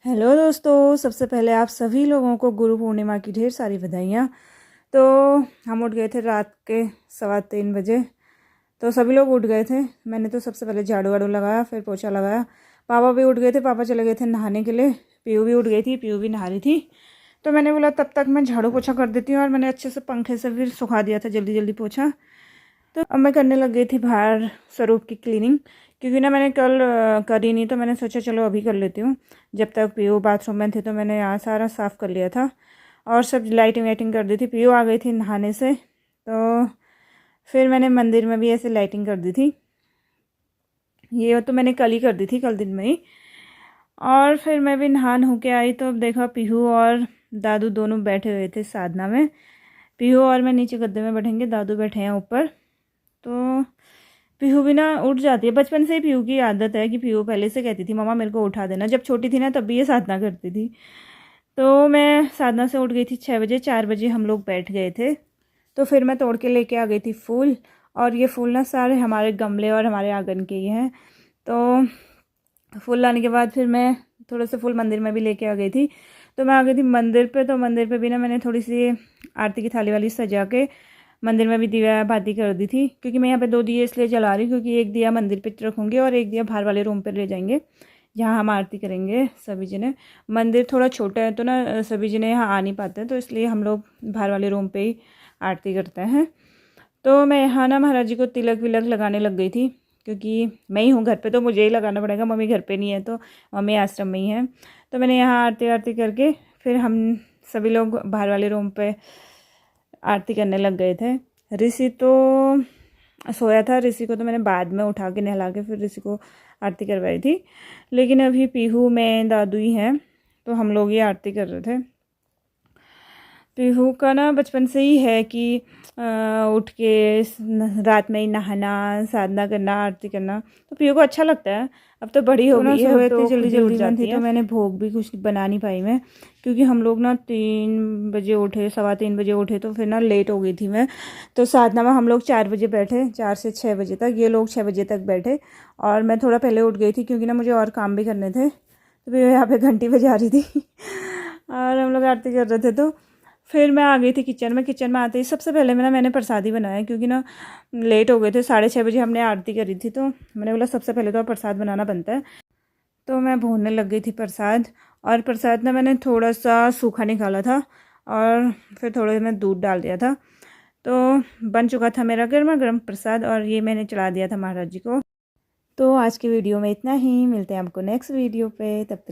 Hello दोस्तों, सबसे पहले आप सभी लोगों को गुरु पूर्णिमा की ढेर सारी बधाइयाँ। तो हम उठ गए थे रात के 3:15 बजे। तो सभी लोग उठ गए थे। मैंने तो सबसे पहले झाड़ू वाड़ू लगाया, फिर पोछा लगाया। पापा भी उठ गए थे, पापा चले गए थे नहाने के लिए। पीयू भी उठ गई थी, पीयू भी नहा रही थी। तो मैंने बोला तब तक मैं झाड़ू पोछा कर देती हूँ, और मैंने अच्छे से पंखे से फिर सुखा दिया था जल्दी जल्दी पोछा। तो अब मैं करने लग गई थी बाहर स्वरूप की क्लीनिंग, क्योंकि ना मैंने कल करी नहीं, तो मैंने सोचा चलो अभी कर लेती हूँ। जब तक पीयू बाथरूम में थे तो मैंने यहाँ सारा साफ़ कर लिया था और सब लाइटिंग वाइटिंग कर दी थी। पीयू आ गई थी नहाने से, तो फिर मैंने मंदिर में भी ऐसे लाइटिंग कर दी थी। ये तो मैंने कल ही कर दी थी, कल दिन में ही। और फिर मैं भी नहा हो के आई तो अब देखा पीहू और दादू दोनों बैठे हुए थे साधना में। पीहू और मैं नीचे गद्दे में बैठेंगे, दादू बैठे हैं ऊपर। तो पीहू भी ना उठ जाती है। बचपन से ही पीहू की आदत है कि पीहू पहले से कहती थी मम्मा मेरे को उठा देना। जब छोटी थी ना तब भी ये साधना करती थी। तो मैं साधना से उठ गई थी 6 बजे। 4 बजे हम लोग बैठ गए थे। तो फिर मैं तोड़ के लेके आ गई थी फूल। और ये फूल ना सारे हमारे गमले और हमारे आंगन के ही हैं। तो फूल लाने के बाद फिर मैं थोड़े से फूल मंदिर में भी लेके आ गई थी। तो मैं आ गई थी मंदिर पे। तो मंदिर पे भी ना मैंने थोड़ी सी आरती की थाली वाली सजा के मंदिर में भी दिया बाती कर दी थी, क्योंकि मैं यहाँ पे 2 दिए इसलिए जला रही हूँ क्योंकि एक दिया मंदिर पे रखूँगी और एक दिया बाहर वाले रूम पे ले जाएंगे जहाँ हम आरती करेंगे सभी जने। मंदिर थोड़ा छोटा है तो ना सभी जने यहाँ आ नहीं पाते हैं, तो इसलिए हम लोग बाहर वाले रूम पे ही आरती करते हैं। तो मैं यहाँ ना महाराज जी को तिलक विलक लगाने लग गई थी, क्योंकि मैं ही हूँ घर पे तो मुझे ही लगाना पड़ेगा। मम्मी घर पे नहीं है तो मम्मी आश्रम में ही है। तो मैंने यहाँ आरती आरती करके फिर हम सभी लोग बाहर वाले रूम पे आरती करने लग गए थे। ऋषि तो सोया था। ऋषि को तो मैंने बाद में उठा के नहला के फिर ऋषि को आरती करवाई थी। लेकिन अभी पीहू मैं दादू ही हैं, तो हम लोग ही आरती कर रहे थे। पीहू का ना बचपन से ही है कि उठ के रात में ही नहाना, साधना करना, आरती करना, तो पीहू को अच्छा लगता है। अब तो बड़ी हो गई है, तो जल्दी जल्दी में थी तो मैंने भोग भी कुछ बना नहीं पाई मैं, क्योंकि हम लोग ना 3 बजे उठे, 3:15 बजे उठे, तो फिर ना लेट हो गई थी मैं। तो साधना में हम लोग 4 बजे बैठे, 4 से 6 बजे तक। ये लोग 6 बजे तक बैठे और मैं थोड़ा पहले उठ गई थी क्योंकि ना मुझे और काम भी करने थे। तो फिर यहाँ पे घंटी बजा रही थी और हम लोग आरती कर रहे थे। तो फिर मैं आ गई थी किचन में। किचन में आते ही सबसे पहले मैंने प्रसाद ही बनाया, क्योंकि ना लेट हो गए थे। 6:30 बजे हमने आरती करी थी, तो मैंने बोला सबसे पहले तो प्रसाद बनाना बनता है। तो मैं भूनने लग गई थी प्रसाद। और प्रसाद ना मैंने थोड़ा सा सूखा निकाला था और फिर थोड़े में दूध डाल दिया था। तो बन चुका था मेरा गर्मा गर्म प्रसाद, और ये मैंने चढ़ा दिया था महाराज जी को। तो आज की वीडियो में इतना ही। मिलते हैं आपको नेक्स्ट वीडियो पे, तब तक